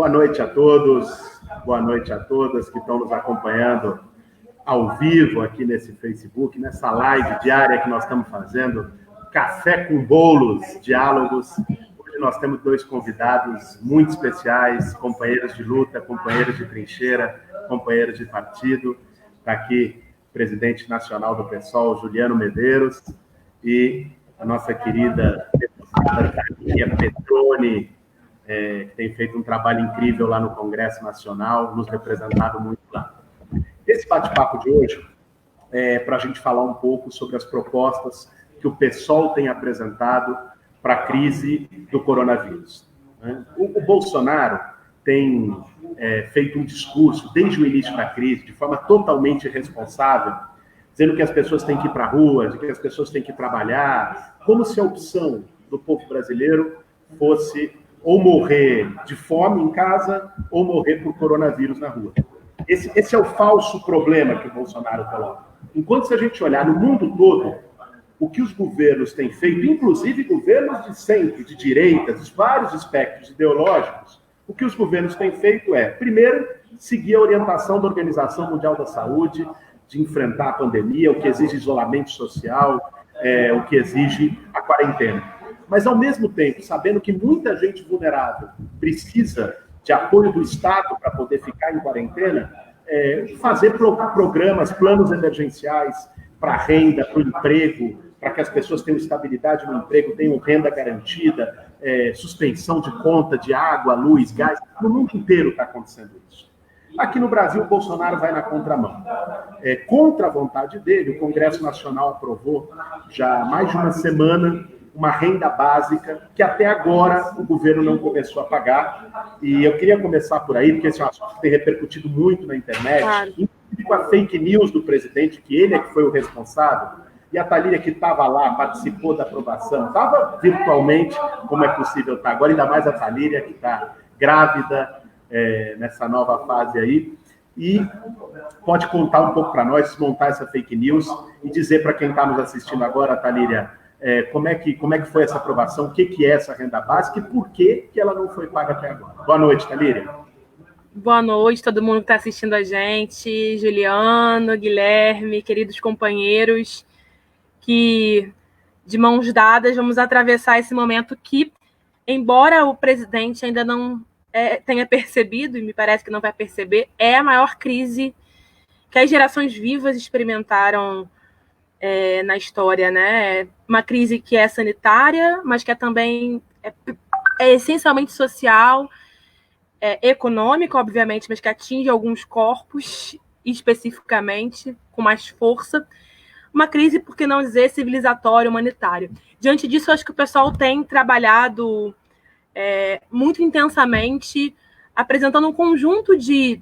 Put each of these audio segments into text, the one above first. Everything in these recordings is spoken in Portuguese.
Boa noite a todos, boa noite a todas que estão nos acompanhando ao vivo aqui nesse Facebook, nessa live diária que nós estamos fazendo, Café com Bolos, Diálogos. Hoje nós temos dois convidados muito especiais, companheiros de luta, companheiros de trincheira, companheiros de partido. Está aqui o presidente nacional do PSOL, Juliano Medeiros, e a nossa querida deputada Thalia Petroni, que tem feito um trabalho incrível lá no Congresso Nacional, nos representado muito lá. Esse bate-papo de hoje é para a gente falar um pouco sobre as propostas que o PSOL tem apresentado para a crise do coronavírus. O Bolsonaro tem feito um discurso, desde o início da crise, de forma totalmente irresponsável, dizendo que as pessoas têm que ir para a rua, que as pessoas têm que trabalhar, como se a opção do povo brasileiro fosse ou morrer de fome em casa ou morrer por coronavírus na rua. Esse é o falso problema que o Bolsonaro coloca. Enquanto se a gente olhar no mundo todo, o que os governos têm feito, inclusive governos de centro, de direita, de vários espectros ideológicos, o que os governos têm feito é, primeiro, seguir a orientação da Organização Mundial da Saúde, de enfrentar a pandemia, o que exige isolamento social, o que exige a quarentena. Mas, ao mesmo tempo, sabendo que muita gente vulnerável precisa de apoio do Estado para poder ficar em quarentena, fazer programas, planos emergenciais para a renda, para o emprego, para que as pessoas tenham estabilidade no emprego, tenham renda garantida, suspensão de conta de água, luz, gás. No mundo inteiro está acontecendo isso. Aqui no Brasil, o Bolsonaro vai na contramão. Contra a vontade dele, o Congresso Nacional aprovou já há mais de uma semana uma renda básica que até agora o governo não começou a pagar. E eu queria começar por aí, porque esse é um assunto que tem repercutido muito na internet, inclusive com a fake news do presidente, que ele é que foi o responsável, e a Thalia, que estava lá, participou da aprovação, estava virtualmente, como é possível estar agora, ainda mais a Thalia, que está grávida, nessa nova fase aí, e pode contar um pouco para nós, desmontar essa fake news e dizer para quem está nos assistindo agora, Thalia, como é que foi essa aprovação, o que é essa renda básica e por que ela não foi paga até agora. Boa noite, Thalia. Boa noite, todo mundo que está assistindo a gente, Juliano, Guilherme, queridos companheiros, que de mãos dadas vamos atravessar esse momento que, embora o presidente ainda não tenha percebido, e me parece que não vai perceber, é a maior crise que as gerações vivas experimentaram na história, né? Uma crise que é sanitária, mas que também é essencialmente social, econômica, obviamente, mas que atinge alguns corpos especificamente, com mais força. Uma crise, por que não dizer, civilizatória, humanitária. Diante disso, eu acho que o pessoal tem trabalhado muito intensamente, apresentando um conjunto de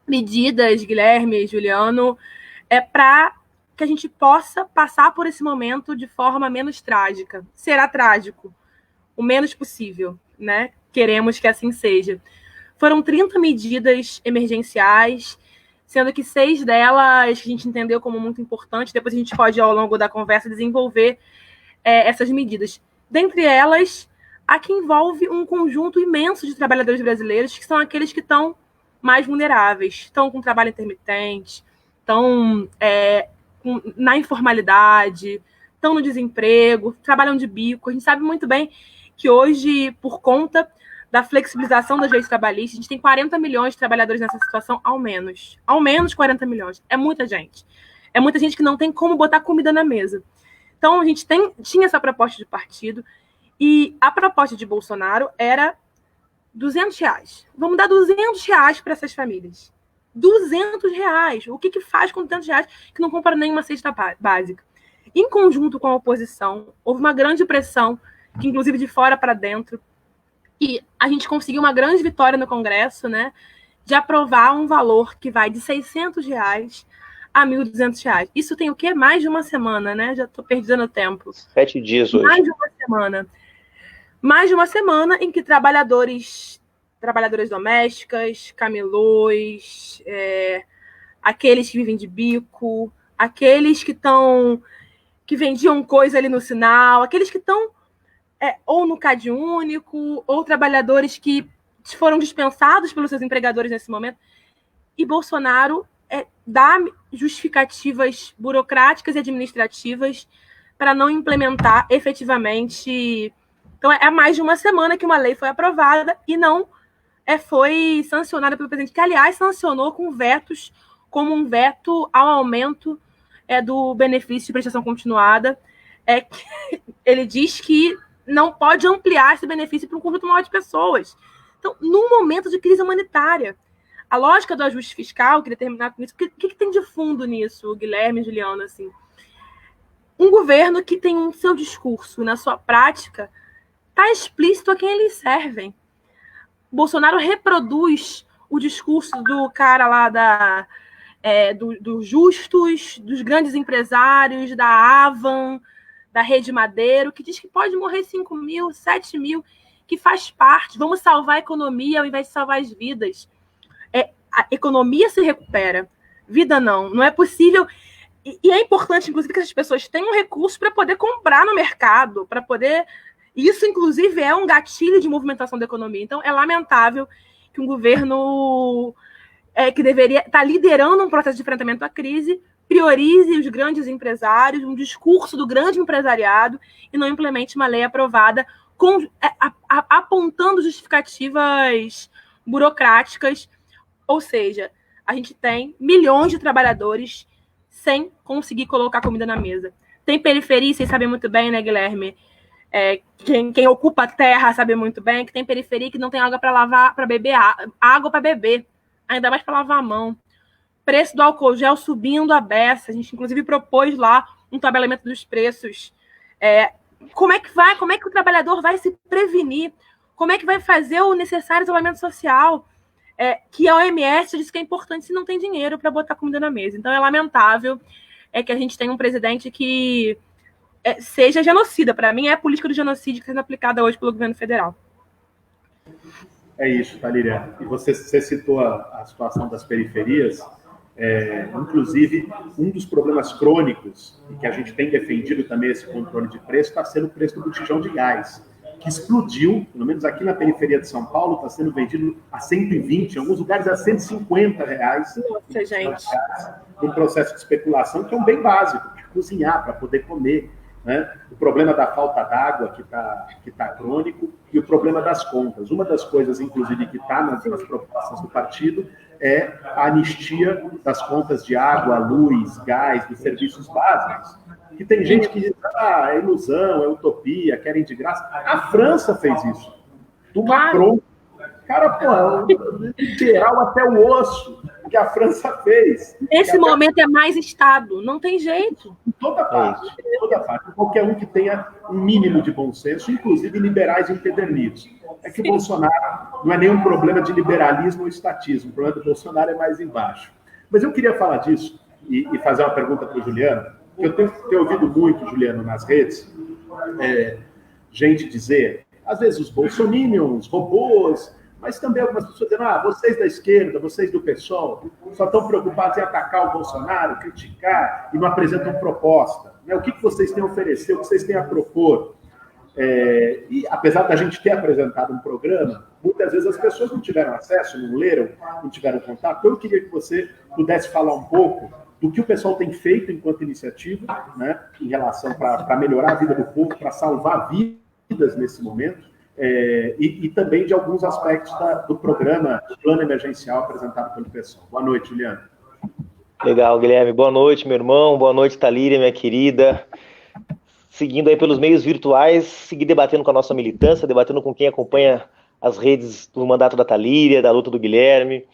medidas, Guilherme e Juliano, para que a gente possa passar por esse momento de forma menos trágica. Será trágico, o menos possível, né? Queremos que assim seja. Foram 30 medidas emergenciais, sendo que 6 delas que a gente entendeu como muito importante, depois a gente pode, ao longo da conversa, desenvolver essas medidas. Dentre elas, a que envolve um conjunto imenso de trabalhadores brasileiros, que são aqueles que estão mais vulneráveis, estão com trabalho intermitente, estão na informalidade, estão no desemprego, trabalham de bico. A gente sabe muito bem que hoje, por conta da flexibilização das leis trabalhistas, a gente tem 40 milhões de trabalhadores nessa situação, ao menos. Ao menos 40 milhões. É muita gente. É muita gente que não tem como botar comida na mesa. Então, a gente tinha essa proposta de partido, e a proposta de Bolsonaro era R$200. Vamos dar R$200 para essas famílias. R$200. O que faz com R$200 que não compra nenhuma cesta básica? Em conjunto com a oposição, houve uma grande pressão, que inclusive de fora para dentro, e a gente conseguiu uma grande vitória no Congresso, né, de aprovar um valor que vai de R$600 a R$1.200. Isso tem o quê? Mais de uma semana, né? Já estou perdendo o tempo. 7 dias hoje. Mais de uma semana. Mais de uma semana em que trabalhadoras domésticas, camelôs, aqueles que vivem de bico, aqueles que vendiam coisa ali no sinal, aqueles que estão ou no CadÚnico, ou trabalhadores que foram dispensados pelos seus empregadores nesse momento, e Bolsonaro dá justificativas burocráticas e administrativas para não implementar efetivamente. Então, há mais de uma semana que uma lei foi aprovada e não foi sancionada pelo presidente, que, aliás, sancionou com vetos, como um veto ao aumento do benefício de prestação continuada. Ele diz que não pode ampliar esse benefício para um conjunto maior de pessoas. Então, num momento de crise humanitária, a lógica do ajuste fiscal, eu queria terminar com isso, o que tem de fundo nisso, Guilherme e Juliano? Assim? Um governo que tem um seu discurso, na sua prática, está explícito a quem eles servem. Bolsonaro reproduz o discurso do cara lá dos justos, dos grandes empresários, da Avan, da Rede Madeiro, que diz que pode morrer 5 mil, 7 mil, que faz parte, vamos salvar a economia ao invés de salvar as vidas. A economia se recupera, vida não é possível. E é importante, inclusive, que essas pessoas tenham recursos para poder comprar no mercado, para poder... Isso, inclusive, é um gatilho de movimentação da economia. Então, é lamentável que um governo que deveria estar liderando um processo de enfrentamento à crise priorize os grandes empresários, um discurso do grande empresariado, e não implemente uma lei aprovada apontando justificativas burocráticas. Ou seja, a gente tem milhões de trabalhadores sem conseguir colocar comida na mesa. Tem periferia, vocês sabem muito bem, né, Guilherme? Quem ocupa a terra sabe muito bem que tem periferia que não tem água para lavar, para beber, água para beber, ainda mais para lavar a mão. Preço do álcool gel subindo a beça. A gente, inclusive, propôs lá um tabelamento dos preços. Como é que o trabalhador vai se prevenir? Como é que vai fazer o necessário isolamento social? Que a OMS diz que é importante se não tem dinheiro para botar comida na mesa. Então, é lamentável que a gente tenha um presidente que seja genocida. Para mim, é a política do genocídio que está sendo aplicada hoje pelo governo federal. É isso, Thalíria. E você citou a situação das periferias. Inclusive, um dos problemas crônicos, e que a gente tem defendido também esse controle de preço, está sendo o preço do botijão de gás, que explodiu, pelo menos aqui na periferia de São Paulo, está sendo vendido a 120, em alguns lugares a R$150. Nossa, gente. Um processo de especulação que é um bem básico, de cozinhar para poder comer. Né? O problema da falta d'água que tá crônico e o problema das contas. Uma das coisas, inclusive, que está nas propostas do partido é a anistia das contas de água, luz, gás, dos serviços básicos. Que tem gente que diz, é ilusão, é utopia, querem de graça. A França fez isso. Do Macron. Cara, literal até o osso que a França fez. Nesse momento é mais Estado, não tem jeito. Em toda parte. Qualquer um que tenha um mínimo de bom senso, inclusive liberais empedernidos. É que o Bolsonaro não é nenhum problema de liberalismo ou estatismo. O problema do Bolsonaro é mais embaixo. Mas eu queria falar disso e fazer uma pergunta para o Juliano, que eu tenho ouvido muito, Juliano, nas redes, gente dizer, às vezes os bolsominions, robôs, mas também algumas pessoas dizendo, vocês da esquerda, vocês do PSOL, só estão preocupados em atacar o Bolsonaro, criticar e não apresentam proposta. Né? O que vocês têm a oferecer, o que vocês têm a propor? E apesar da gente ter apresentado um programa, muitas vezes as pessoas não tiveram acesso, não leram, não tiveram contato. Então eu queria que você pudesse falar um pouco do que o pessoal tem feito enquanto iniciativa, né, em relação para melhorar a vida do povo, para salvar vidas nesse momento, e também de alguns aspectos do programa Plano Emergencial apresentado pelo pessoal. Boa noite, Juliano. Legal, Guilherme. Boa noite, meu irmão. Boa noite, Thalíria, minha querida. Seguindo aí pelos meios virtuais, seguir debatendo com a nossa militância, debatendo com quem acompanha as redes do mandato da Thalíria, da luta do Guilherme.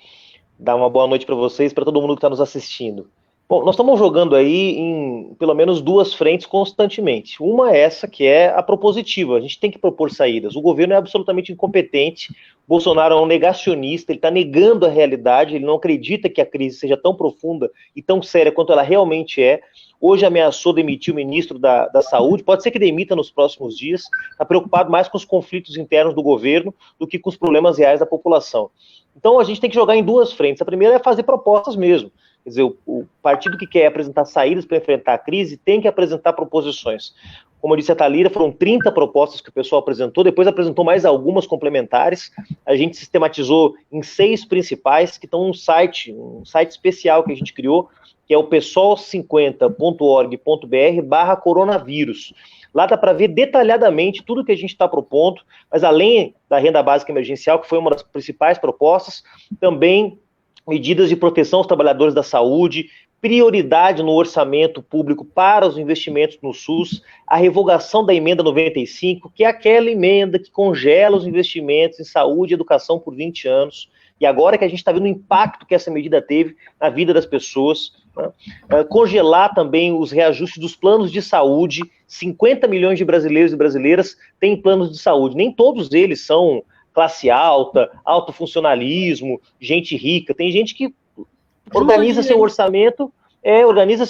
Dar uma boa noite para vocês, para todo mundo que está nos assistindo. Bom, nós estamos jogando aí em pelo menos duas frentes constantemente. Uma é essa, que é a propositiva. A gente tem que propor saídas. O governo é absolutamente incompetente. Bolsonaro é um negacionista, ele está negando a realidade, ele não acredita que a crise seja tão profunda e tão séria quanto ela realmente é. Hoje ameaçou demitir o ministro da Saúde, pode ser que demita nos próximos dias, está preocupado mais com os conflitos internos do governo do que com os problemas reais da população. Então a gente tem que jogar em duas frentes. A primeira é fazer propostas mesmo. Quer dizer, o partido que quer apresentar saídas para enfrentar a crise tem que apresentar proposições. Como disse a Thalira, foram 30 propostas que o pessoal apresentou, depois apresentou mais algumas complementares. A gente sistematizou em 6 principais, que estão um site especial que a gente criou, que é o pessoal50.org.br/coronavírus. Lá dá para ver detalhadamente tudo que a gente está propondo, mas além da renda básica emergencial, que foi uma das principais propostas, também medidas de proteção aos trabalhadores da saúde, prioridade no orçamento público para os investimentos no SUS, a revogação da emenda 95, que é aquela emenda que congela os investimentos em saúde e educação por 20 anos, e agora que a gente está vendo o impacto que essa medida teve na vida das pessoas, né? Congelar também os reajustes dos planos de saúde. 50 milhões de brasileiros e brasileiras têm planos de saúde, nem todos eles são classe alta, alto funcionalismo, gente rica, tem gente que organiza seu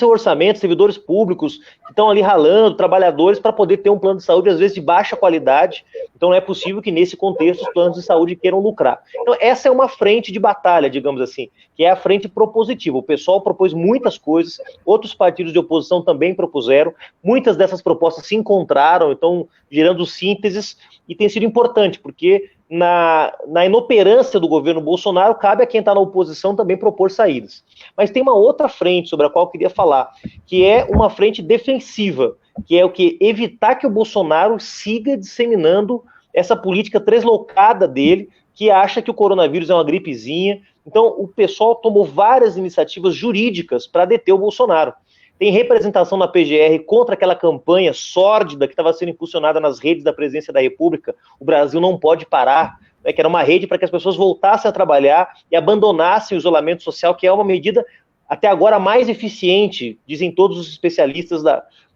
orçamento, servidores públicos que estão ali ralando, trabalhadores, para poder ter um plano de saúde, às vezes, de baixa qualidade. Então, não é possível que, nesse contexto, os planos de saúde queiram lucrar. Então, essa é uma frente de batalha, digamos assim, que é a frente propositiva. O pessoal propôs muitas coisas, outros partidos de oposição também propuseram, muitas dessas propostas se encontraram, então, gerando sínteses, e tem sido importante, porque na inoperância do governo Bolsonaro, cabe a quem está na oposição também propor saídas. Mas tem uma outra frente sobre a qual eu queria falar, que é uma frente defensiva, que é o que? Evitar que o Bolsonaro siga disseminando essa política translocada dele, que acha que o coronavírus é uma gripezinha. Então, o pessoal tomou várias iniciativas jurídicas para deter o Bolsonaro. Tem representação na PGR contra aquela campanha sórdida que estava sendo impulsionada nas redes da Presidência da República, o Brasil não pode parar, né, que era uma rede para que as pessoas voltassem a trabalhar e abandonassem o isolamento social, que é uma medida até agora mais eficiente, dizem todos os especialistas,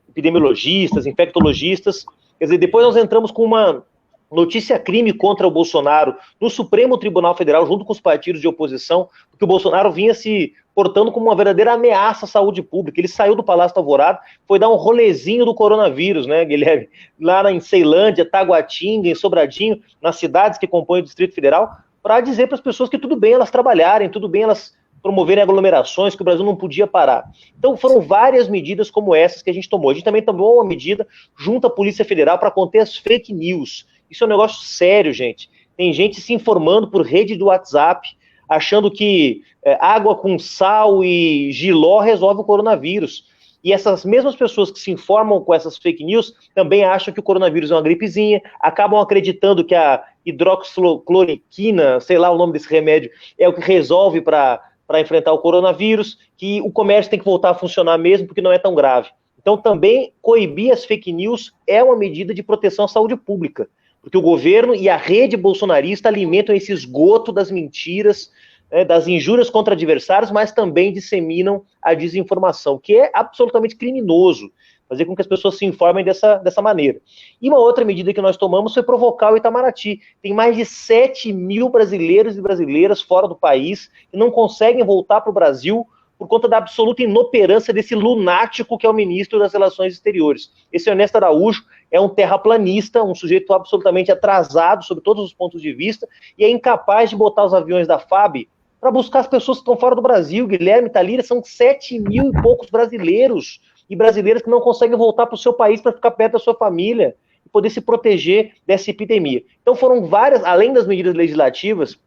epidemiologistas, infectologistas. Quer dizer, depois nós entramos com uma notícia crime contra o Bolsonaro no Supremo Tribunal Federal, junto com os partidos de oposição, porque o Bolsonaro vinha se portando como uma verdadeira ameaça à saúde pública. Ele saiu do Palácio do Alvorada, foi dar um rolezinho do coronavírus, né, Guilherme? Lá em Ceilândia, Taguatinga, em Sobradinho, nas cidades que compõem o Distrito Federal, para dizer para as pessoas que tudo bem elas trabalharem, tudo bem elas promoverem aglomerações, que o Brasil não podia parar. Então foram várias medidas como essas que a gente tomou. A gente também tomou uma medida junto à Polícia Federal para conter as fake news. Isso é um negócio sério, gente. Tem gente se informando por rede do WhatsApp, achando que água com sal e jiló resolve o coronavírus. E essas mesmas pessoas que se informam com essas fake news também acham que o coronavírus é uma gripezinha, acabam acreditando que a hidroxicloroquina, sei lá o nome desse remédio, é o que resolve para enfrentar o coronavírus, que o comércio tem que voltar a funcionar mesmo porque não é tão grave. Então também coibir as fake news é uma medida de proteção à saúde pública, porque o governo e a rede bolsonarista alimentam esse esgoto das mentiras, né, das injúrias contra adversários, mas também disseminam a desinformação, que é absolutamente criminoso, fazer com que as pessoas se informem dessa maneira. E uma outra medida que nós tomamos foi provocar o Itamaraty. Tem mais de 7 mil brasileiros e brasileiras fora do país que não conseguem voltar para o Brasil por conta da absoluta inoperância desse lunático que é o ministro das Relações Exteriores. Esse Ernesto Araújo é um terraplanista, um sujeito absolutamente atrasado sobre todos os pontos de vista, e é incapaz de botar os aviões da FAB para buscar as pessoas que estão fora do Brasil. Guilherme, Thalira, são 7 mil e poucos brasileiros e brasileiras que não conseguem voltar para o seu país para ficar perto da sua família e poder se proteger dessa epidemia. Então foram várias, além das medidas legislativas,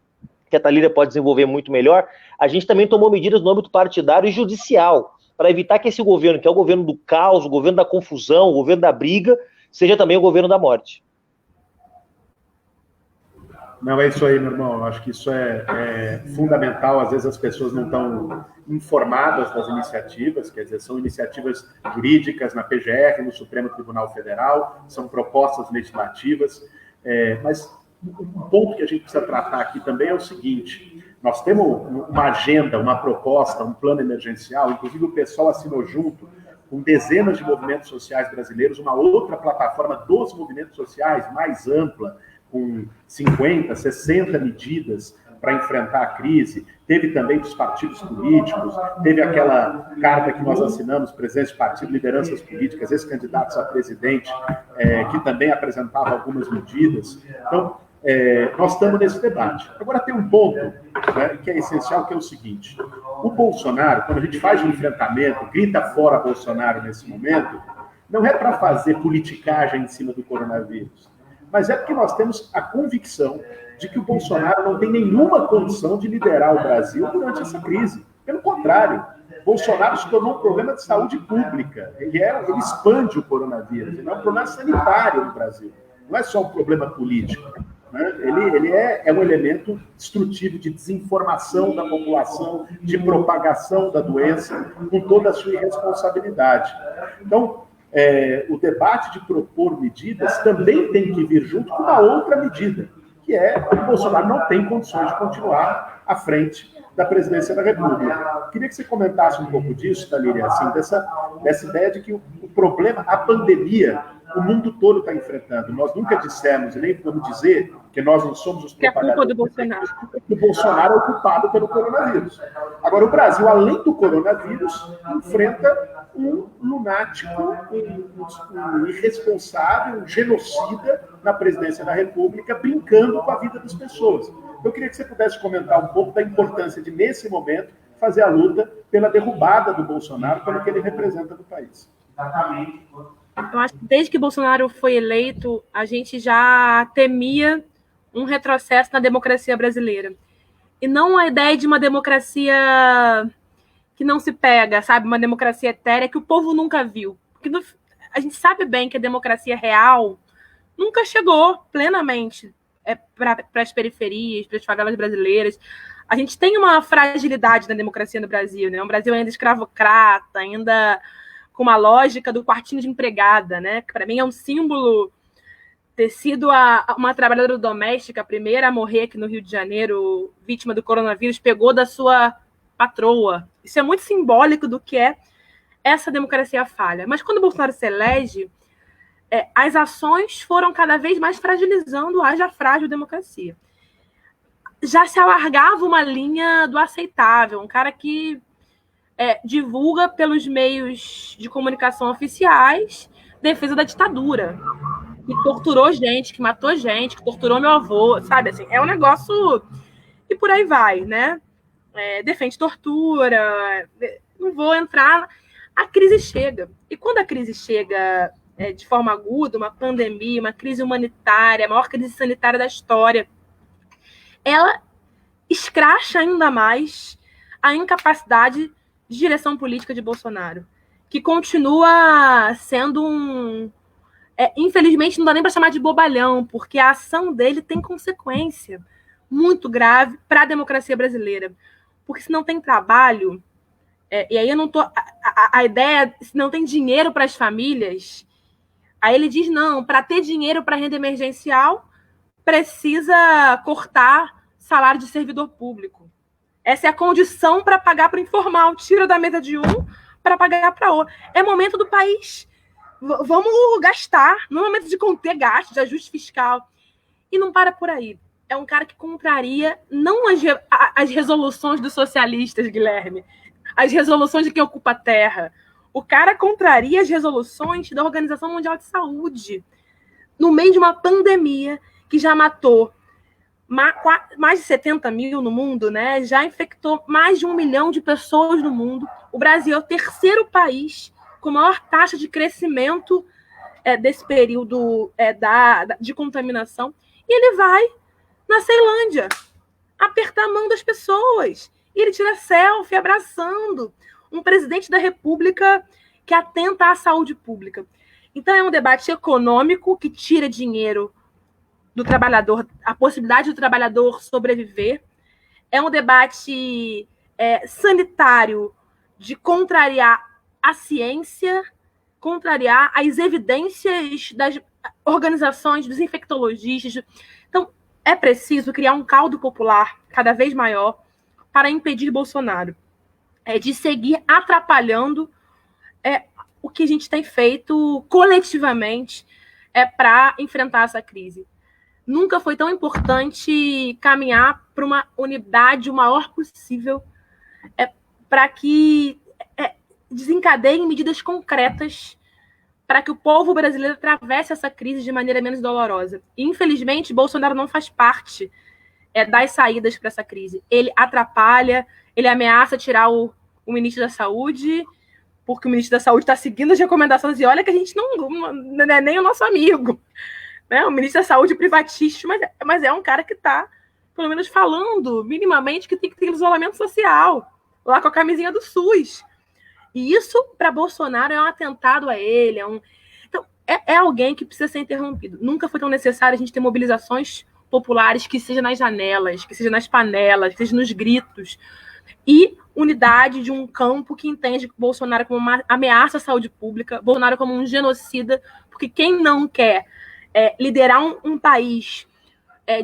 que a Thalira pode desenvolver muito melhor, a gente também tomou medidas no âmbito partidário e judicial, para evitar que esse governo, que é o governo do caos, o governo da confusão, o governo da briga, seja também o governo da morte. Não, é isso aí, meu irmão. Eu acho que isso é fundamental. Às vezes as pessoas não estão informadas das iniciativas, quer dizer, são iniciativas jurídicas na PGR, no Supremo Tribunal Federal, são propostas legislativas, mas um ponto que a gente precisa tratar aqui também é o seguinte: nós temos uma agenda, uma proposta, um plano emergencial, inclusive o pessoal assinou junto com dezenas de movimentos sociais brasileiros, uma outra plataforma dos movimentos sociais mais ampla, com 50, 60 medidas para enfrentar a crise. Teve também dos partidos políticos, teve aquela carta que nós assinamos, presidentes de partido, lideranças políticas, ex-candidatos a presidente, que também apresentava algumas medidas. Então, nós estamos nesse debate. Agora tem um ponto, né, que é essencial, que é o seguinte: o Bolsonaro, quando a gente faz um enfrentamento, grita fora Bolsonaro nesse momento, não é para fazer politicagem em cima do coronavírus, mas é porque nós temos a convicção de que o Bolsonaro não tem nenhuma condição de liderar o Brasil durante essa crise. Pelo contrário, Bolsonaro se tornou um problema de saúde pública. Ele expande o coronavírus. Ele é um problema sanitário no Brasil. Não é só um problema político. Né? Ele é um elemento destrutivo de desinformação da população, de propagação da doença, com toda a sua irresponsabilidade. Então, o debate de propor medidas também tem que vir junto com uma outra medida, que é que o Bolsonaro não tem condições de continuar à frente da presidência da República. Queria que você comentasse um pouco disso, Thalíria, assim, dessa ideia de que o problema, a pandemia, o mundo todo está enfrentando. Nós nunca dissemos, e nem vamos dizer, que nós não somos os propagadores. É culpa do Bolsonaro. O Bolsonaro é o culpado pelo coronavírus. Agora, o Brasil, além do coronavírus, enfrenta um lunático, um irresponsável, um genocida na presidência da República, brincando com a vida das pessoas. Eu queria que você pudesse comentar um pouco da importância de, nesse momento, fazer a luta pela derrubada do Bolsonaro, pelo que ele representa no país. Exatamente. Eu acho que desde que Bolsonaro foi eleito, a gente já temia um retrocesso na democracia brasileira. E não a ideia de uma democracia que não se pega, sabe? Uma democracia etérea que o povo nunca viu. Porque a gente sabe bem que a democracia real nunca chegou plenamente para as periferias, para as favelas brasileiras. A gente tem uma fragilidade na democracia no Brasil, né? Um Brasil ainda escravocrata, ainda com uma lógica do quartinho de empregada, né? Que para mim é um símbolo ter sido uma trabalhadora doméstica, a primeira a morrer aqui no Rio de Janeiro, vítima do coronavírus, pegou da sua patroa. Isso é muito simbólico do que é essa democracia falha. Mas quando o Bolsonaro se elege, as ações foram cada vez mais fragilizando a já frágil democracia. Já se alargava uma linha do aceitável, um cara que divulga pelos meios de comunicação oficiais defesa da ditadura, que torturou gente, que matou gente, que torturou meu avô, sabe? Assim, é um negócio e por aí vai, né? Defende tortura, não vou entrar. A crise chega. E quando a crise chega de forma aguda, uma pandemia, uma crise humanitária, a maior crise sanitária da história, ela escracha ainda mais a incapacidade de direção política de Bolsonaro, que continua sendo infelizmente, não dá nem para chamar de bobalhão, porque a ação dele tem consequência muito grave para a democracia brasileira. Porque se não tem trabalho, e aí eu não tô... A ideia, se não tem dinheiro para as famílias, aí ele diz, não, para ter dinheiro para renda emergencial, precisa cortar salário de servidor público. Essa é a condição para pagar para o informal. Tira da mesa de um para pagar para outro. É momento do país. Vamos gastar. No momento de conter gastos, de ajuste fiscal. E não para por aí. É um cara que contraria não as resoluções dos socialistas, Guilherme, as resoluções de quem ocupa a terra. O cara contraria as resoluções da Organização Mundial de Saúde. No meio de uma pandemia que já matou mais de 70 mil no mundo, né? Já infectou mais de 1 milhão de pessoas no mundo. O Brasil é o terceiro país com maior taxa de crescimento desse período de contaminação. E ele vai na Ceilândia apertar a mão das pessoas. E ele tira selfie abraçando um presidente da República que atenta à saúde pública. Então é um debate econômico que tira dinheiro do trabalhador, a possibilidade do trabalhador sobreviver. É um debate sanitário de contrariar a ciência, contrariar as evidências das organizações, dos infectologistas. Então, é preciso criar um caldo popular cada vez maior para impedir Bolsonaro de seguir atrapalhando o que a gente tem feito coletivamente para enfrentar essa crise. Nunca foi tão importante caminhar para uma unidade o maior possível para que desencadeiem medidas concretas para que o povo brasileiro atravesse essa crise de maneira menos dolorosa. E, infelizmente, Bolsonaro não faz parte das saídas para essa crise. Ele atrapalha, ele ameaça tirar o ministro da Saúde, porque o ministro da Saúde está seguindo as recomendações, e olha que a gente não é nem o nosso amigo, né? O ministro da Saúde privatista, mas é um cara que está, pelo menos, falando minimamente que tem que ter isolamento social, lá com a camisinha do SUS. E isso, para Bolsonaro, é um atentado a ele. Então, é alguém que precisa ser interrompido. Nunca foi tão necessário a gente ter mobilizações populares, que seja nas janelas, que seja nas panelas, que seja nos gritos, e unidade de um campo que entende Bolsonaro como uma ameaça à saúde pública, Bolsonaro como um genocida, porque quem não quer liderar um país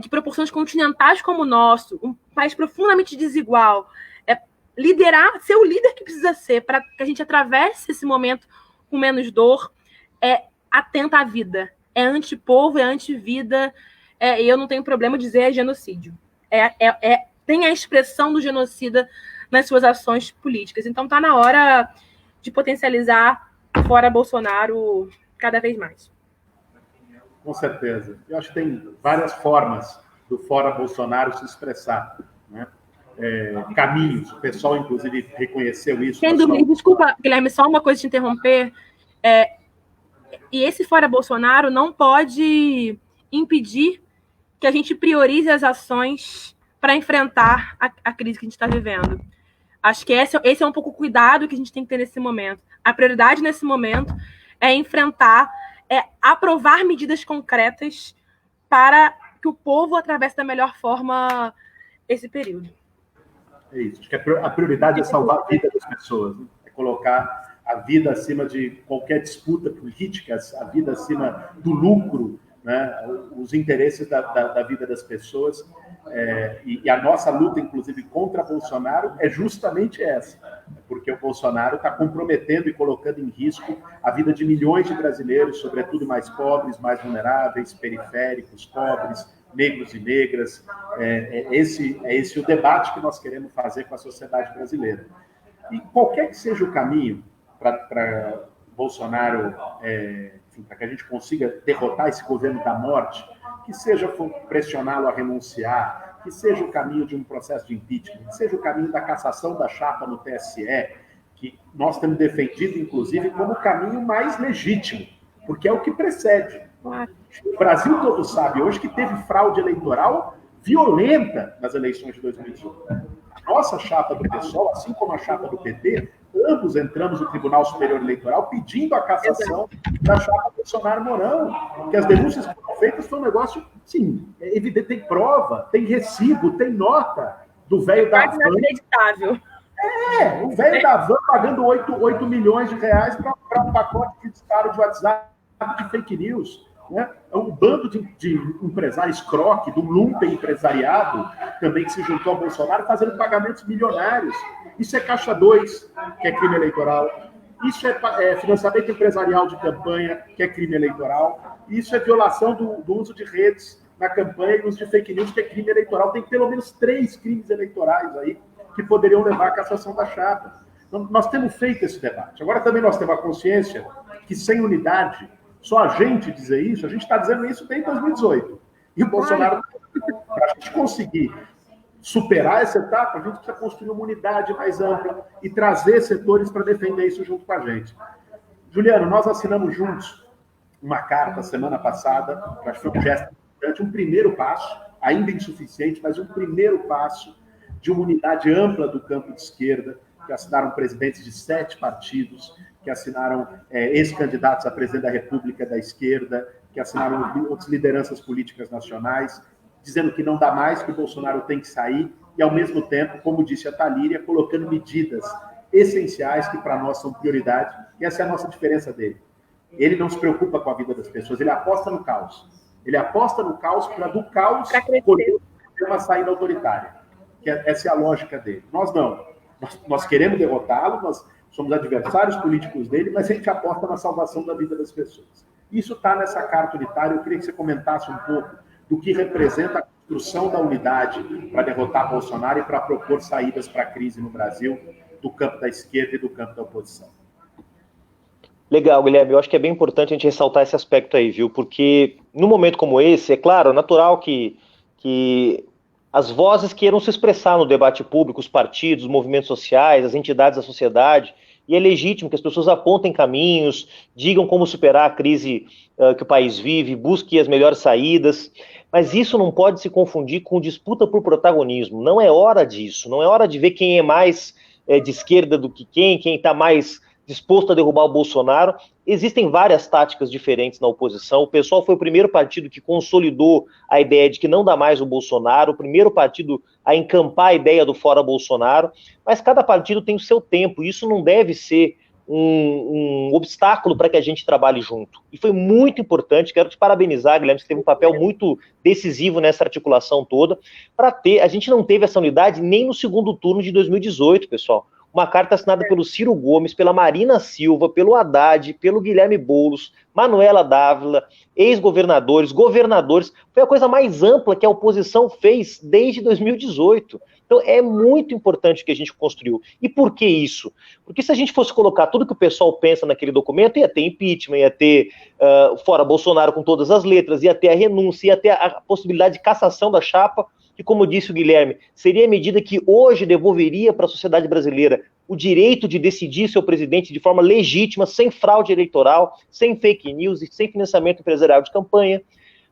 de proporções continentais como o nosso, um país profundamente desigual, ser o líder que precisa ser para que a gente atravesse esse momento com menos dor, atenta à vida, é antipovo, é antivida, e eu não tenho problema de dizer genocídio. Tem a expressão do genocida nas suas ações políticas. Então está na hora de potencializar fora Bolsonaro cada vez mais. Com certeza. Eu acho que tem várias formas do fora Bolsonaro se expressar, né? Caminhos, o pessoal inclusive reconheceu isso. Desculpa, Guilherme, só uma coisa te interromper. E esse fora Bolsonaro não pode impedir que a gente priorize as ações para enfrentar a crise que a gente está vivendo. Acho que esse é um pouco o cuidado que a gente tem que ter nesse momento. A prioridade nesse momento é enfrentar, aprovar medidas concretas para que o povo atravesse da melhor forma esse período. É isso. Acho que a prioridade é salvar a vida das pessoas, né? É colocar a vida acima de qualquer disputa política, a vida acima do lucro, né? Os interesses da vida das pessoas. E a nossa luta, inclusive, contra Bolsonaro é justamente essa, porque o Bolsonaro está comprometendo e colocando em risco a vida de milhões de brasileiros, sobretudo mais pobres, mais vulneráveis, periféricos, pobres, negros e negras. É esse o debate que nós queremos fazer com a sociedade brasileira. E qualquer que seja o caminho para Bolsonaro, para que a gente consiga derrotar esse governo da morte, que seja pressioná-lo a renunciar, que seja o caminho de um processo de impeachment, que seja o caminho da cassação da chapa no TSE, que nós temos defendido, inclusive, como o caminho mais legítimo, porque é o que precede. O Brasil todo sabe hoje que teve fraude eleitoral violenta nas eleições de 2018. A nossa chapa do PSOL, assim como a chapa do PT, ambos entramos no Tribunal Superior Eleitoral pedindo a cassação da chapa Bolsonaro-Mourão, que as denúncias que foram feitas foi um negócio, sim, evidente, tem prova, tem recibo, tem nota do velho da van. Inacreditável. O velho da van pagando 8 milhões de reais para um pacote de disparo de WhatsApp de fake news. Né? É um bando de empresários croque, do lumpen empresariado, também que se juntou ao Bolsonaro, fazendo pagamentos milionários. Isso é Caixa 2, que é crime eleitoral. Isso é financiamento empresarial de campanha, que é crime eleitoral. Isso é violação do uso de redes na campanha e uso de fake news, que é crime eleitoral. Tem pelo menos 3 crimes eleitorais aí que poderiam levar à cassação da chapa. Então, nós temos feito esse debate. Agora também nós temos a consciência que sem unidade, só a gente dizer isso, a gente está dizendo isso desde 2018. E o Bolsonaro, para a gente conseguir superar essa etapa, a gente precisa construir uma unidade mais ampla e trazer setores para defender isso junto com a gente. Juliano, nós assinamos juntos uma carta semana passada, que acho que foi um gesto importante, um primeiro passo, ainda insuficiente, mas um primeiro passo de uma unidade ampla do campo de esquerda, que assinaram presidentes de 7 partidos, que assinaram ex-candidatos a presidente da República da esquerda, que assinaram outras lideranças políticas nacionais, dizendo que não dá mais, que o Bolsonaro tem que sair, e ao mesmo tempo, como disse a Talíria, colocando medidas essenciais que para nós são prioridade, e essa é a nossa diferença dele. Ele não se preocupa com a vida das pessoas, ele aposta no caos. Ele aposta no caos para do caos colher uma saída autoritária. Essa é a lógica dele. Nós não. Nós queremos derrotá-lo, nós somos adversários políticos dele, mas a gente aposta na salvação da vida das pessoas. Isso está nessa carta unitária. Eu queria que você comentasse um pouco do que representa a construção da unidade para derrotar Bolsonaro e para propor saídas para a crise no Brasil, do campo da esquerda e do campo da oposição. Legal, Guilherme. Eu acho que é bem importante a gente ressaltar esse aspecto aí, viu? Porque num momento como esse, é claro, é natural que as vozes queiram se expressar no debate público, os partidos, os movimentos sociais, as entidades da sociedade, E é legítimo que as pessoas apontem caminhos, digam como superar a crise que o país vive, busquem as melhores saídas, mas isso não pode se confundir com disputa por protagonismo. Não é hora disso, não é hora de ver quem é mais de esquerda do que quem está mais disposto a derrubar o Bolsonaro. Existem várias táticas diferentes na oposição. O PSOL foi o primeiro partido que consolidou a ideia de que não dá mais o Bolsonaro, o primeiro partido a encampar a ideia do fora Bolsonaro, mas cada partido tem o seu tempo, e isso não deve ser um obstáculo para que a gente trabalhe junto. E foi muito importante, quero te parabenizar, Guilherme, você teve um papel muito decisivo nessa articulação toda, a gente não teve essa unidade nem no segundo turno de 2018, pessoal. Uma carta assinada pelo Ciro Gomes, pela Marina Silva, pelo Haddad, pelo Guilherme Boulos, Manuela Dávila, ex-governadores, governadores. Foi a coisa mais ampla que a oposição fez desde 2018. Então é muito importante o que a gente construiu. E por que isso? Porque se a gente fosse colocar tudo que o pessoal pensa naquele documento, ia ter impeachment, ia ter fora Bolsonaro com todas as letras, ia ter a renúncia, ia ter a possibilidade de cassação da chapa, que, como disse o Guilherme, seria a medida que hoje devolveria para a sociedade brasileira o direito de decidir seu presidente de forma legítima, sem fraude eleitoral, sem fake news e sem financiamento empresarial de campanha.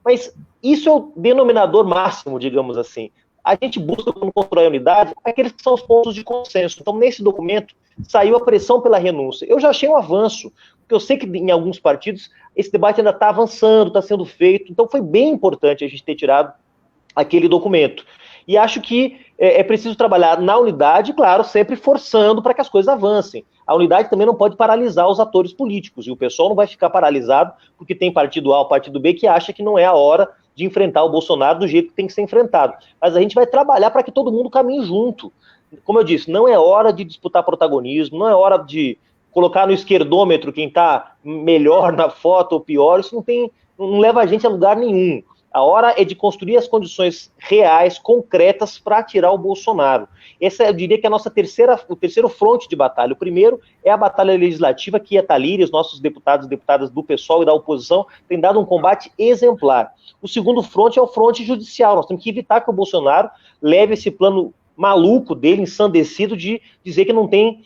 Mas isso é o denominador máximo, digamos assim. A gente busca, quando constrói a unidade, aqueles que são os pontos de consenso. Então, nesse documento, saiu a pressão pela renúncia. Eu já achei um avanço, porque eu sei que em alguns partidos esse debate ainda está avançando, está sendo feito. Então, foi bem importante a gente ter tirado aquele documento. E acho que é preciso trabalhar na unidade, claro, sempre forçando para que as coisas avancem. A unidade também não pode paralisar os atores políticos, e o pessoal não vai ficar paralisado porque tem partido A ou partido B que acha que não é a hora de enfrentar o Bolsonaro do jeito que tem que ser enfrentado. Mas a gente vai trabalhar para que todo mundo caminhe junto. Como eu disse, não é hora de disputar protagonismo, não é hora de colocar no esquerdômetro quem está melhor na foto ou pior, isso não leva a gente a lugar nenhum. A hora é de construir as condições reais, concretas, para tirar o Bolsonaro. Essa, eu diria que é o terceiro fronte de batalha. O primeiro é a batalha legislativa, que a Thalíria, os nossos deputados e deputadas do PSOL e da oposição, têm dado um combate exemplar. O segundo fronte é o fronte judicial. Nós temos que evitar que o Bolsonaro leve esse plano maluco dele, ensandecido, de dizer que não tem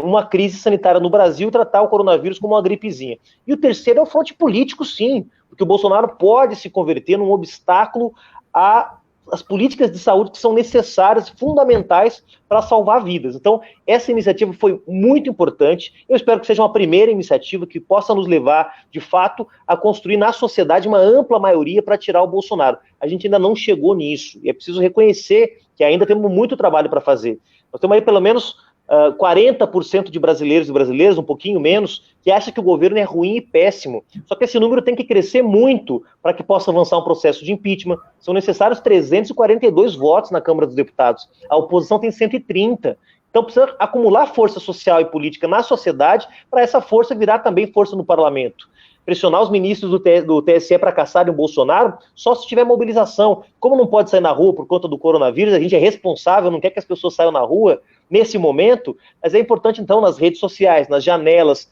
uma crise sanitária no Brasil e tratar o coronavírus como uma gripezinha. E o terceiro é o fronte político, sim, porque o Bolsonaro pode se converter num obstáculo às políticas de saúde que são necessárias, fundamentais para salvar vidas. Então, essa iniciativa foi muito importante. Eu espero que seja uma primeira iniciativa que possa nos levar, de fato, a construir na sociedade uma ampla maioria para tirar o Bolsonaro. A gente ainda não chegou nisso, e é preciso reconhecer que ainda temos muito trabalho para fazer. Nós temos aí pelo menos 40% de brasileiros e brasileiras, um pouquinho menos, que acham que o governo é ruim e péssimo. Só que esse número tem que crescer muito para que possa avançar um processo de impeachment. São necessários 342 votos na Câmara dos Deputados. A oposição tem 130. Então precisa acumular força social e política na sociedade para essa força virar também força no parlamento. Pressionar os ministros do TSE para caçarem o Bolsonaro só se tiver mobilização. Como não pode sair na rua por conta do coronavírus, a gente é responsável, não quer que as pessoas saiam na rua nesse momento, mas é importante, então, nas redes sociais, nas janelas,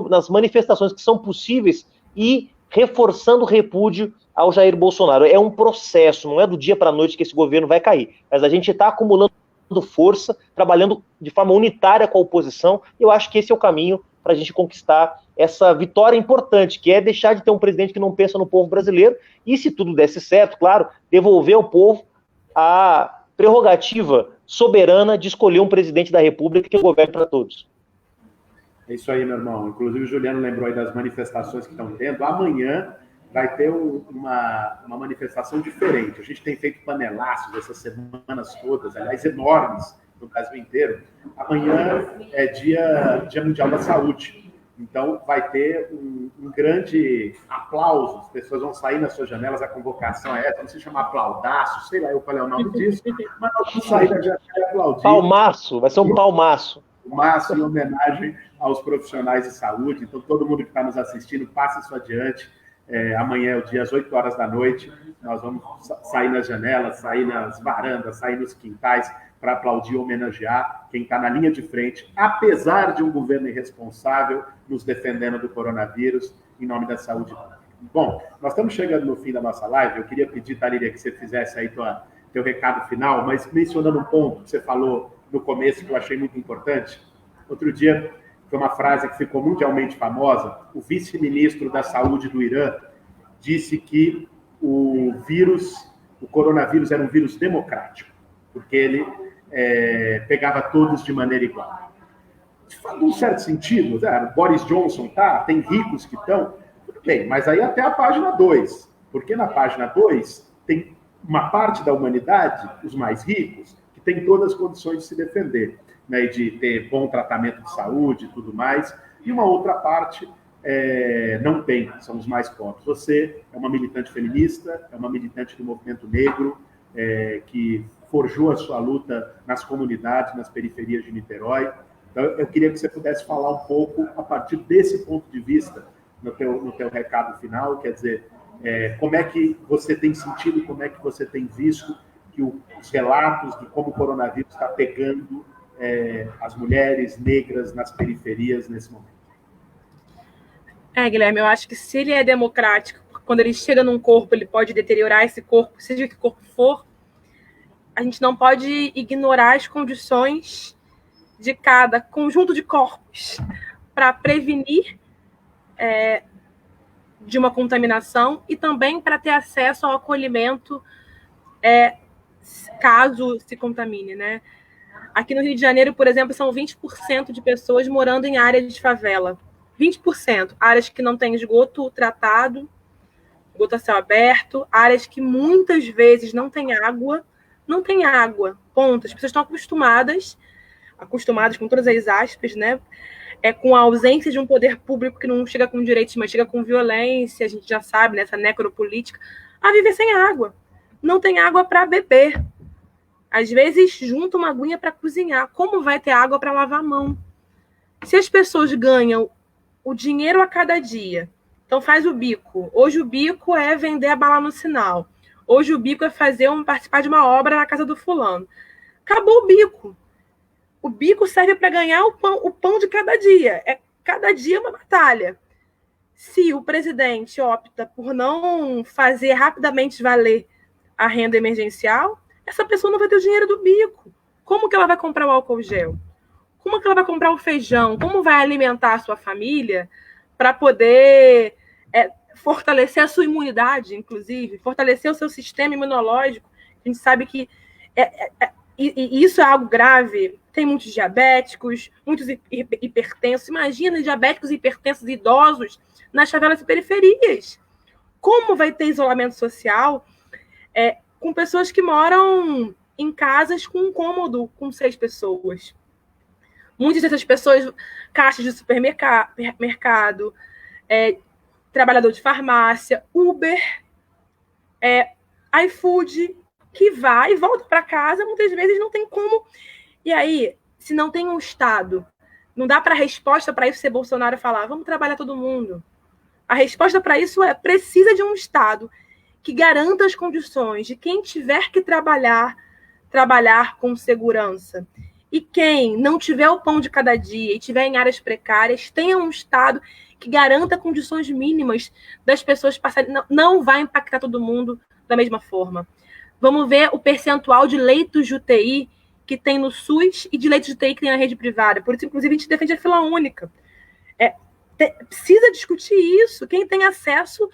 nas manifestações que são possíveis, e reforçando o repúdio ao Jair Bolsonaro. É um processo, não é do dia para a noite que esse governo vai cair, mas a gente está acumulando força, trabalhando de forma unitária com a oposição, e eu acho que esse é o caminho para a gente conquistar essa vitória importante, que é deixar de ter um presidente que não pensa no povo brasileiro, e se tudo desse certo, claro, devolver ao povo a prerrogativa soberana de escolher um presidente da República que governe para todos. É isso aí, meu irmão. Inclusive o Juliano lembrou aí das manifestações que estão tendo. Amanhã vai ter uma manifestação diferente. A gente tem feito panelaços essas semanas todas, aliás, enormes, no Brasil inteiro. Amanhã é dia Mundial da Saúde. Então, vai ter um grande aplauso. As pessoas vão sair nas suas janelas, a convocação é essa. Não se chama aplaudaço, sei lá qual é o nome disso, mas nós vamos sair da janela e aplaudir. Palmaço, vai ser um palmaço. Palmaço em homenagem aos profissionais de saúde. Então, todo mundo que está nos assistindo, passe isso adiante. Amanhã é o dia, às 8 horas da noite. Nós vamos sair nas janelas, sair nas varandas, sair nos quintais, para aplaudir e homenagear quem está na linha de frente, apesar de um governo irresponsável, nos defendendo do coronavírus, em nome da saúde pública. Bom, nós estamos chegando no fim da nossa live. Eu queria pedir, Thalíria, que você fizesse aí teu recado final, mas mencionando um ponto que você falou no começo, que eu achei muito importante. Outro dia, foi uma frase que ficou mundialmente famosa. O vice-ministro da Saúde do Irã disse que o coronavírus era um vírus democrático, porque ele pegava todos de maneira igual. Faz um certo sentido, né? Boris Johnson tem ricos que estão, tudo bem, mas aí até a página 2, porque na página 2 tem uma parte da humanidade, os mais ricos, que tem todas as condições de se defender, né, e de ter bom tratamento de saúde e tudo mais, e uma outra parte não tem, são os mais pobres. Você é uma militante feminista, é uma militante do movimento negro, que forjou a sua luta nas comunidades, nas periferias de Niterói. Então, eu queria que você pudesse falar um pouco, a partir desse ponto de vista, no teu recado final, quer dizer, como é que você tem sentido, como é que você tem visto que os relatos de como o coronavírus está pegando as mulheres negras nas periferias nesse momento. Guilherme, eu acho que se ele é democrático, quando ele chega num corpo, ele pode deteriorar esse corpo, seja que corpo for, a gente não pode ignorar as condições de cada conjunto de corpos para prevenir de uma contaminação e também para ter acesso ao acolhimento caso se contamine, né? Aqui no Rio de Janeiro, por exemplo, são 20% de pessoas morando em áreas de favela. 20%. Áreas que não têm esgoto tratado, esgoto a céu aberto, áreas que muitas vezes não têm água, ponto. As pessoas estão acostumadas com todas as aspas, né? Com a ausência de um poder público que não chega com direitos, mas chega com violência, a gente já sabe, né, essa necropolítica, a viver sem água. Não tem água para beber. Às vezes, junta uma aguinha para cozinhar. Como vai ter água para lavar a mão? Se as pessoas ganham o dinheiro a cada dia, então faz o bico. Hoje o bico é vender a bala no sinal. Hoje o bico é participar de uma obra na casa do fulano. Acabou o bico. O bico serve para ganhar o pão de cada dia. Cada dia uma batalha. Se o presidente opta por não fazer rapidamente valer a renda emergencial, essa pessoa não vai ter o dinheiro do bico. Como que ela vai comprar o álcool gel? Como que ela vai comprar o feijão? Como vai alimentar a sua família para poder fortalecer a sua imunidade, inclusive, fortalecer o seu sistema imunológico? A gente sabe que e isso é algo grave. Tem muitos diabéticos, muitos hipertensos. Imagina diabéticos, hipertensos, idosos nas favelas e periferias. Como vai ter isolamento social com pessoas que moram em casas com um cômodo com 6 pessoas? Muitas dessas pessoas, caixas de supermercado, trabalhador de farmácia, Uber, iFood, que vai e volta para casa, muitas vezes não tem como. E aí, se não tem um Estado, não dá para a resposta para isso ser Bolsonaro falar, vamos trabalhar todo mundo. A resposta para isso precisa de um Estado que garanta as condições de quem tiver que trabalhar com segurança. E quem não tiver o pão de cada dia e tiver em áreas precárias, tenha um Estado que garanta condições mínimas das pessoas passarem. Não vai impactar todo mundo da mesma forma. Vamos ver o percentual de leitos de UTI que tem no SUS e de leitos de UTI que tem na rede privada. Por isso, inclusive, a gente defende a fila única. Precisa discutir isso. Quem tem acesso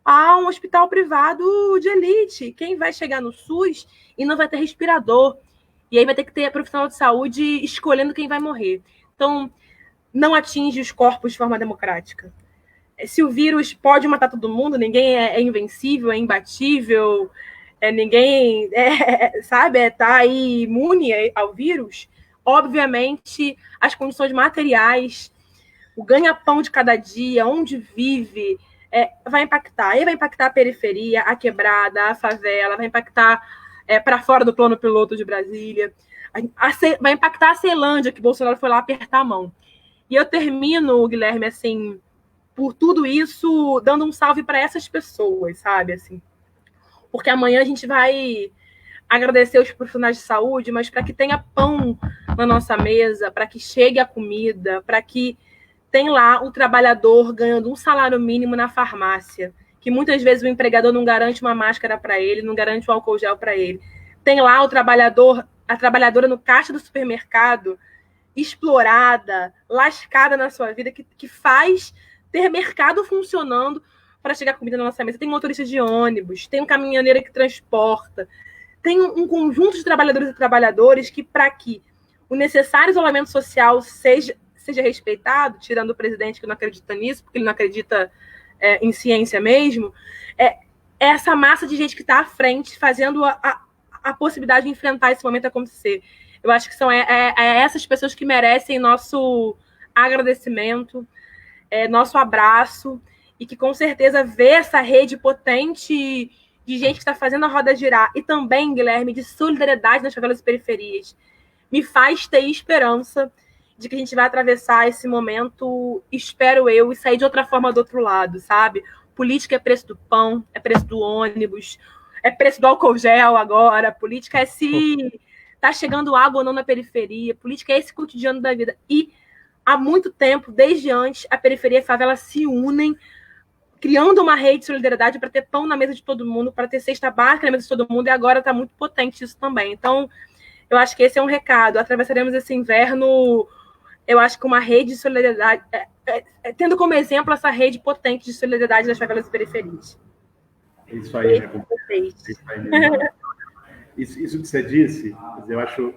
a um hospital privado de elite? Quem vai chegar no SUS e não vai ter respirador? E aí vai ter que ter profissional de saúde escolhendo quem vai morrer. Então, não atinge os corpos de forma democrática. Se o vírus pode matar todo mundo, ninguém é invencível, é imbatível, ninguém tá aí imune ao vírus, obviamente as condições materiais, o ganha-pão de cada dia, onde vive, vai impactar. Aí vai impactar a periferia, a quebrada, a favela, vai impactar para fora do plano piloto de Brasília, vai impactar a Ceilândia, que Bolsonaro foi lá apertar a mão. E eu termino, Guilherme, assim, por tudo isso, dando um salve para essas pessoas, sabe, assim, porque amanhã a gente vai agradecer os profissionais de saúde, mas para que tenha pão na nossa mesa, para que chegue a comida, para que tem lá o trabalhador ganhando um salário mínimo na farmácia, que muitas vezes o empregador não garante uma máscara para ele, não garante um álcool gel para ele. Tem lá o trabalhador, a trabalhadora no caixa do supermercado, explorada, lascada na sua vida, que faz ter mercado funcionando para chegar comida na nossa mesa. Tem motorista de ônibus, tem um caminhoneiro que transporta, tem um conjunto de trabalhadores e trabalhadores que, para que o necessário isolamento social seja respeitado, tirando o presidente que não acredita nisso, porque ele não acredita em ciência mesmo, essa massa de gente que está à frente, fazendo a possibilidade de enfrentar esse momento acontecer. Eu acho que são essas pessoas que merecem nosso agradecimento, nosso abraço, e que com certeza vê essa rede potente de gente que está fazendo a roda girar, e também, Guilherme, de solidariedade nas favelas e periferias, me faz ter esperança de que a gente vai atravessar esse momento, espero eu, e sair de outra forma do outro lado, sabe? Política é preço do pão, é preço do ônibus, é preço do álcool gel agora, política é se tá chegando água ou não na periferia, política é esse cotidiano da vida. E há muito tempo, desde antes, a periferia e a favela se unem, criando uma rede de solidariedade para ter pão na mesa de todo mundo, para ter cesta básica na mesa de todo mundo, e agora está muito potente isso também. Então, eu acho que esse é um recado. Atravessaremos esse inverno, eu acho que uma rede de solidariedade, tendo como exemplo essa rede potente de solidariedade das favelas e periferias. Isso aí, isso que você disse, eu acho,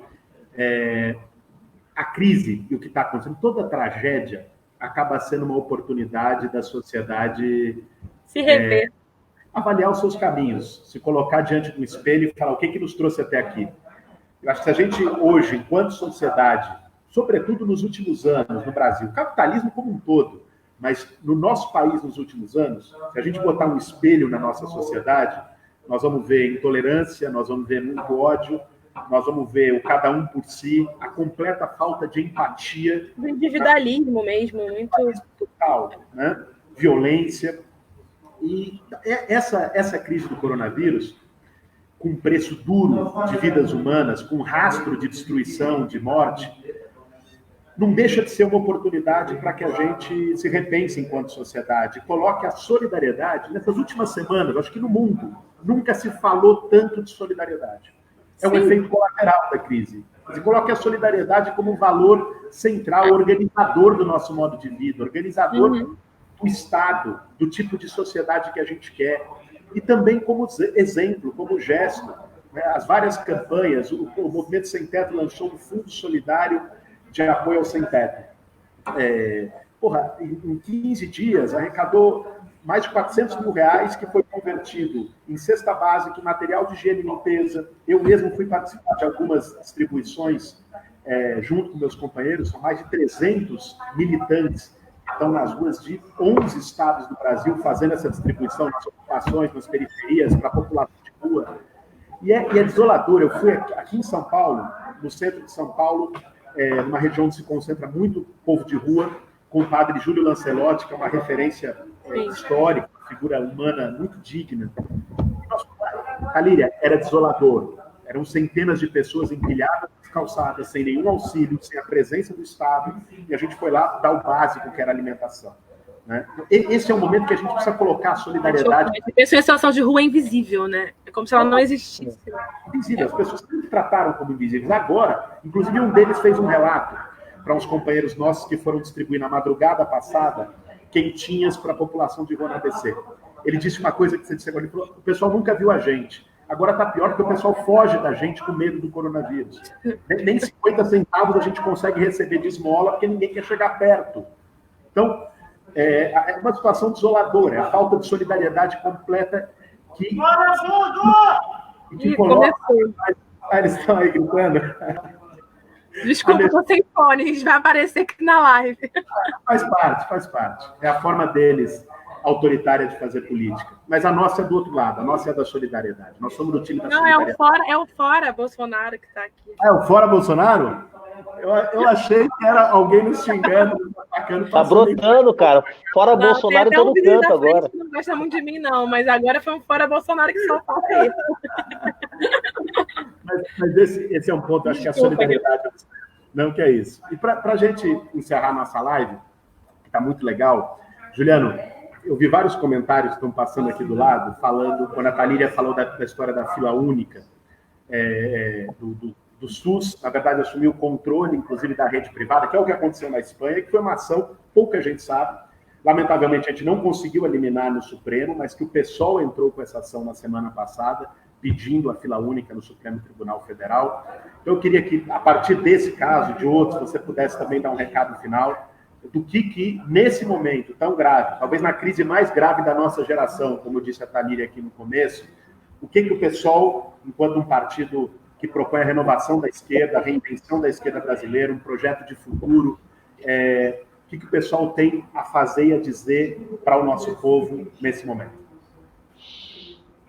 a crise e o que está acontecendo, toda a tragédia acaba sendo uma oportunidade da sociedade se rever, avaliar os seus caminhos, se colocar diante do espelho e falar o que nos trouxe até aqui. Eu acho que se a gente hoje, enquanto sociedade, sobretudo nos últimos anos no Brasil, o capitalismo como um todo, mas no nosso país nos últimos anos, se a gente botar um espelho na nossa sociedade, nós vamos ver intolerância, nós vamos ver muito ódio, nós vamos ver o cada um por si, a completa falta de empatia. O individualismo mesmo, muito total, né? Violência. E essa crise do coronavírus, com um preço duro de vidas humanas, com um rastro de destruição, de morte, não deixa de ser uma oportunidade para que a gente se repense enquanto sociedade, coloque a solidariedade. Nessas últimas semanas, acho que no mundo nunca se falou tanto de solidariedade. É um efeito colateral da crise. Você coloca a solidariedade como um valor central, organizador do nosso modo de vida, organizador do Estado, do tipo de sociedade que a gente quer. E também como exemplo, como gesto. Né? As várias campanhas, o Movimento Sem Teto lançou um fundo solidário de apoio ao sem-teto. Em 15 dias, arrecadou mais de R$400 mil, que foi convertido em cesta básica, material de higiene e limpeza. Eu mesmo fui participar de algumas distribuições junto com meus companheiros. São mais de 300 militantes que estão nas ruas de 11 estados do Brasil fazendo essa distribuição nas ocupações, nas periferias, para a população de rua. E é desolador. Eu fui aqui em São Paulo, no centro de São Paulo, numa região onde se concentra muito povo de rua, com o padre Júlio Lancelotti, que é uma referência histórica, uma figura humana muito digna. Talíria, era desolador. Eram centenas de pessoas empilhadas nas calçadas, sem nenhum auxílio, sem a presença do Estado, e a gente foi lá dar o básico, que era a alimentação. Né? Esse é um momento que a gente precisa colocar a solidariedade. A pessoa em situação de rua é invisível, né? É como se ela não existisse. Invisível. As pessoas sempre trataram como invisíveis. Agora, inclusive, um deles fez um relato para uns companheiros nossos que foram distribuir na madrugada passada quentinhas para a população de rua na ABC. Ele disse uma coisa que você disse agora, ele falou: o pessoal nunca viu a gente. Agora está pior porque o pessoal foge da gente com medo do coronavírus. Nem 50 centavos a gente consegue receber de esmola porque ninguém quer chegar perto. Então, é uma situação desoladora, é a falta de solidariedade completa que coloca... Eles estão aí gritando. Desculpa, eu tô sem fone, a gente vai aparecer aqui na live. Faz parte. É a forma deles, autoritária, de fazer política. Mas a nossa é do outro lado, a nossa é da solidariedade. Nós somos do time da solidariedade. Não, é o fora Bolsonaro que está aqui. É o fora Bolsonaro? Eu achei que era alguém nos xingando, nos atacando. Tá brotando, cara. Fora Bolsonaro em todo canto agora. Não gosta muito de mim, não, mas agora foi um fora Bolsonaro que só falta aí. Mas esse é um ponto, acho que a solidariedade... Não, que é isso. E para a gente encerrar nossa live, que está muito legal, Juliano, eu vi vários comentários que estão passando aqui do lado, falando, quando a Talíria falou da história da fila única, do SUS, na verdade, assumiu o controle, inclusive, da rede privada, que é o que aconteceu na Espanha, que foi uma ação, pouca gente sabe. Lamentavelmente, a gente não conseguiu eliminar no Supremo, mas que o PSOL entrou com essa ação na semana passada, pedindo a fila única no Supremo Tribunal Federal. Eu queria que, a partir desse caso, de outros, você pudesse também dar um recado final do que nesse momento tão grave, talvez na crise mais grave da nossa geração, como disse a Talíria aqui no começo, o que o PSOL, enquanto um partido que propõe a renovação da esquerda, a reinvenção da esquerda brasileira, um projeto de futuro, o que o PSOL tem a fazer e a dizer para o nosso povo nesse momento?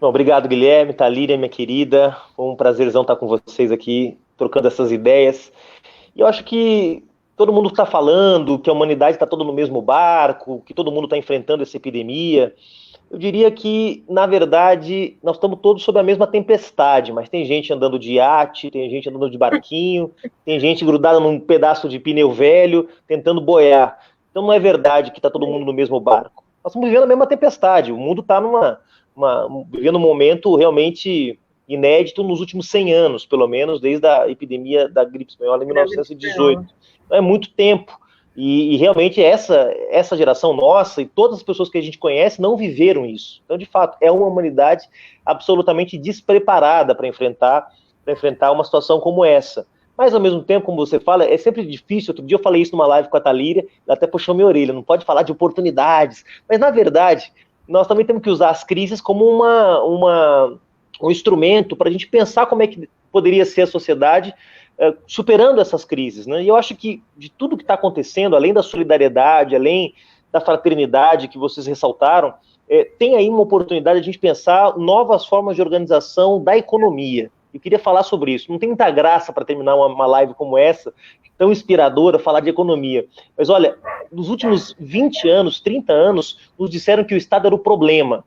Bom, obrigado, Guilherme, Talíria, minha querida. Foi um prazerzão estar com vocês aqui, trocando essas ideias. E eu acho que todo mundo está falando que a humanidade está toda no mesmo barco, que todo mundo está enfrentando essa epidemia. Eu diria que, na verdade, nós estamos todos sob a mesma tempestade, mas tem gente andando de iate, tem gente andando de barquinho, tem gente grudada num pedaço de pneu velho, tentando boiar. Então não é verdade que está todo mundo no mesmo barco. Nós estamos vivendo a mesma tempestade, o mundo está vivendo um momento realmente inédito nos últimos 100 anos, pelo menos, desde a epidemia da gripe espanhola em 1918. Então é muito tempo. E realmente essa geração nossa e todas as pessoas que a gente conhece não viveram isso. Então, de fato, é uma humanidade absolutamente despreparada para enfrentar uma situação como essa. Mas, ao mesmo tempo, como você fala, é sempre difícil. Outro dia eu falei isso numa live com a Talíria, ela até puxou minha orelha, não pode falar de oportunidades. Mas, na verdade, nós também temos que usar as crises como um instrumento para a gente pensar como é que poderia ser a sociedade superando essas crises, né? E eu acho que de tudo que está acontecendo, além da solidariedade, além da fraternidade que vocês ressaltaram, tem aí uma oportunidade de a gente pensar novas formas de organização da economia. Eu queria falar sobre isso. Não tem muita graça para terminar uma live como essa, tão inspiradora, falar de economia. Mas olha, nos últimos 20 anos, 30 anos, nos disseram que o Estado era o problema.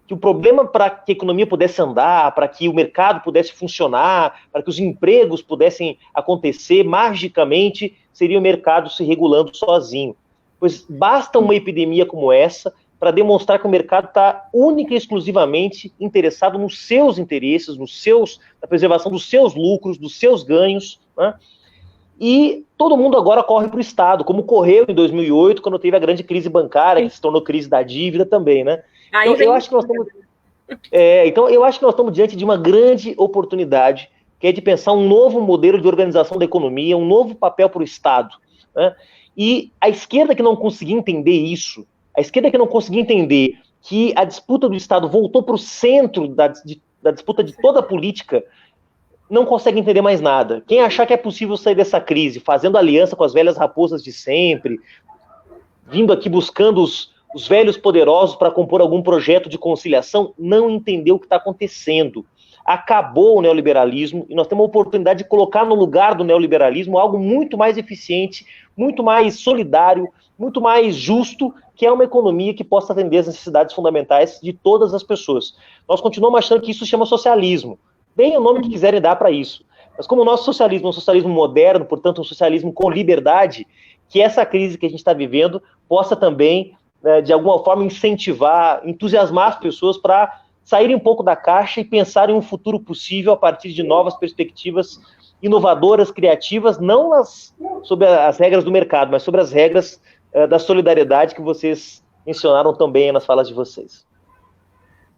Que o problema para que a economia pudesse andar, para que o mercado pudesse funcionar, para que os empregos pudessem acontecer magicamente, seria o mercado se regulando sozinho. Pois basta uma epidemia como essa para demonstrar que o mercado está única e exclusivamente interessado nos seus interesses, na preservação dos seus lucros, dos seus ganhos, né? E todo mundo agora corre para o Estado, como correu em 2008, quando teve a grande crise bancária, que se tornou crise da dívida também, né? Então, eu acho que nós estamos diante de uma grande oportunidade, que é de pensar um novo modelo de organização da economia, um novo papel para o Estado, né? E a esquerda que não conseguir entender isso, a esquerda que não conseguir entender que a disputa do Estado voltou para o centro da disputa de toda a política, não consegue entender mais nada. Quem achar que é possível sair dessa crise fazendo aliança com as velhas raposas de sempre, vindo aqui buscando os velhos poderosos para compor algum projeto de conciliação, não entendeu o que está acontecendo. Acabou o neoliberalismo e nós temos a oportunidade de colocar no lugar do neoliberalismo algo muito mais eficiente, muito mais solidário, muito mais justo, que é uma economia que possa atender as necessidades fundamentais de todas as pessoas. Nós continuamos achando que isso se chama socialismo. Deem o nome que quiserem dar para isso. Mas como o nosso socialismo é um socialismo moderno, portanto um socialismo com liberdade, que essa crise que a gente está vivendo possa também, de alguma forma, incentivar, entusiasmar as pessoas para saírem um pouco da caixa e pensarem em um futuro possível a partir de novas perspectivas inovadoras, criativas, não sobre as regras do mercado, mas sobre as regras da solidariedade que vocês mencionaram também nas falas de vocês.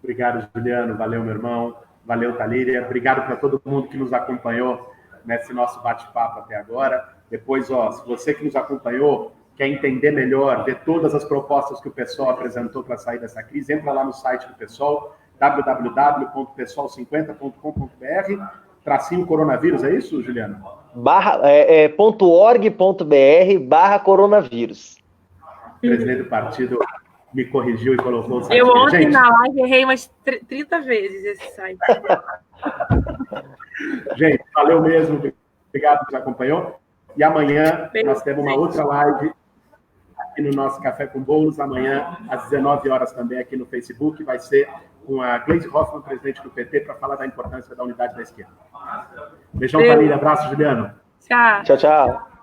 Obrigado, Juliano. Valeu, meu irmão. Valeu, Talíria. Obrigado para todo mundo que nos acompanhou nesse nosso bate-papo até agora. Depois, se você que nos acompanhou quer entender melhor, ver todas as propostas que o PSOL apresentou para sair dessa crise, entra lá no site do PSOL, www.pessoal50.com.br, tracinho coronavírus, é isso, Juliano? .org.br/coronavírus. O presidente do partido me corrigiu e colocou o site. Eu ontem na live errei umas 30 vezes esse site. Gente, valeu mesmo. Obrigado por nos acompanhou. E amanhã nós temos uma outra live aqui no nosso Café com Bolos. Amanhã, às 19 horas também aqui no Facebook. Vai ser com a Gleisi Hoffmann, presidente do PT, para falar da importância da unidade da esquerda. Beijão, família. Abraço, Juliano. Tchau. Tchau, tchau.